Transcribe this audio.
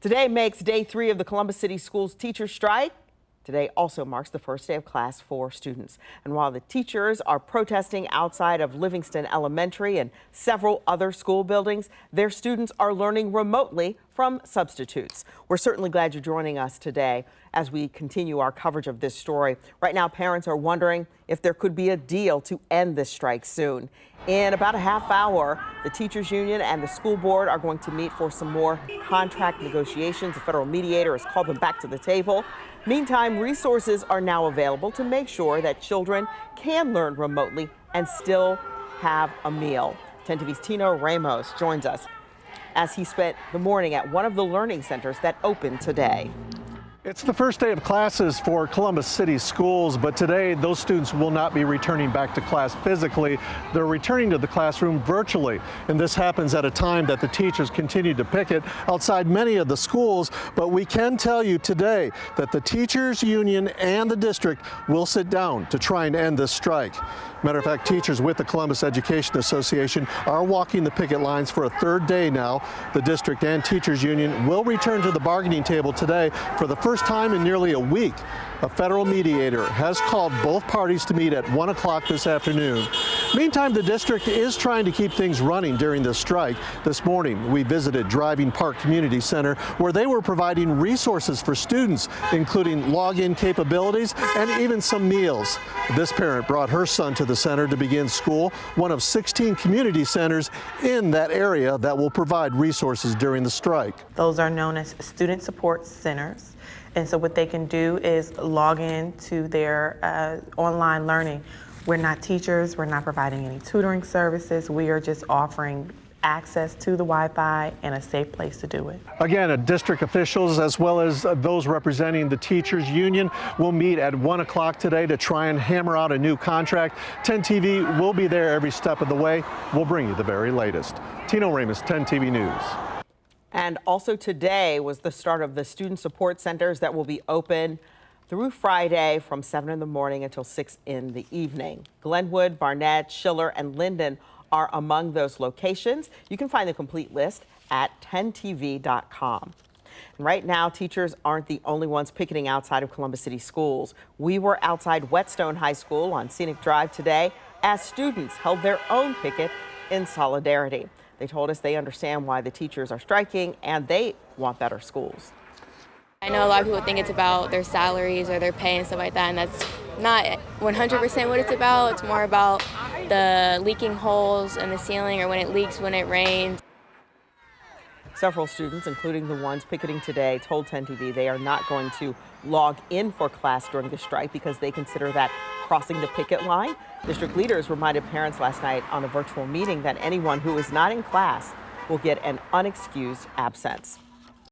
Today makes day 3 of the Columbus City Schools teacher strike. Today also marks the first day of class for students. And while the teachers are protesting outside of Livingston Elementary and several other school buildings, their students are learning remotely from substitutes. We're certainly glad you're joining us today as we continue our coverage of this story. Right now, parents are wondering if there could be a deal to end this strike soon. In about a half hour, the teachers union and the school board are going to meet for some more contract negotiations. A federal mediator has called them back to the table. Meantime, resources are now available to make sure that children can learn remotely and still have a meal. 10 TV's Tino Ramos joins us as he spent the morning at one of the learning centers that opened today. It's the first day of classes for Columbus City Schools, but today those students will not be returning back to class physically. They're returning to the classroom virtually. And this happens at a time that the teachers continue to picket outside many of the schools. But we can tell you today that the teachers union and the district will sit down to try and end this strike. Matter of fact, teachers with the Columbus Education Association are walking the picket lines for a third day now. The district and teachers union will return to the bargaining table today for the first time in nearly a week. A federal mediator has called both parties to meet at 1 o'clock this afternoon. Meantime, the district is trying to keep things running during this strike. This morning, we visited Driving Park Community Center, where they were providing resources for students, including login capabilities and even some meals. This parent brought her son to the center to begin school, one of 16 community centers in that area that will provide resources during the strike. Those are known as student support centers. And so what they can do is log in to their online learning. We're not teachers, we're not providing any tutoring services. We are just offering access to the Wi-Fi and a safe place to do it. Again, district officials as well as those representing the teachers union will meet at 1 o'clock today to try and hammer out a new contract. 10 TV will be there every step of the way. We'll bring you the very latest. Tino Ramos, 10 TV News. And also today was the start of the student support centers that will be open through Friday from 7 in the morning until 6 in the evening. Glenwood, Barnett, Schiller, and Linden are among those locations. You can find the complete list at 10tv.com. Right now, teachers aren't the only ones picketing outside of Columbus City Schools. We were outside Whetstone High School on Scenic Drive today as students held their own picket in solidarity. They told us they understand why the teachers are striking and they want better schools. I know a lot of people think it's about their salaries or their pay and stuff like that, and that's not 100% what it's about. It's more about the leaking holes in the ceiling or when it leaks when it rains. Several students, including the ones picketing today, told 10 TV they are not going to log in for class during the strike because they consider that crossing the picket line. District leaders reminded parents last night on a virtual meeting that anyone who is not in class will get an unexcused absence.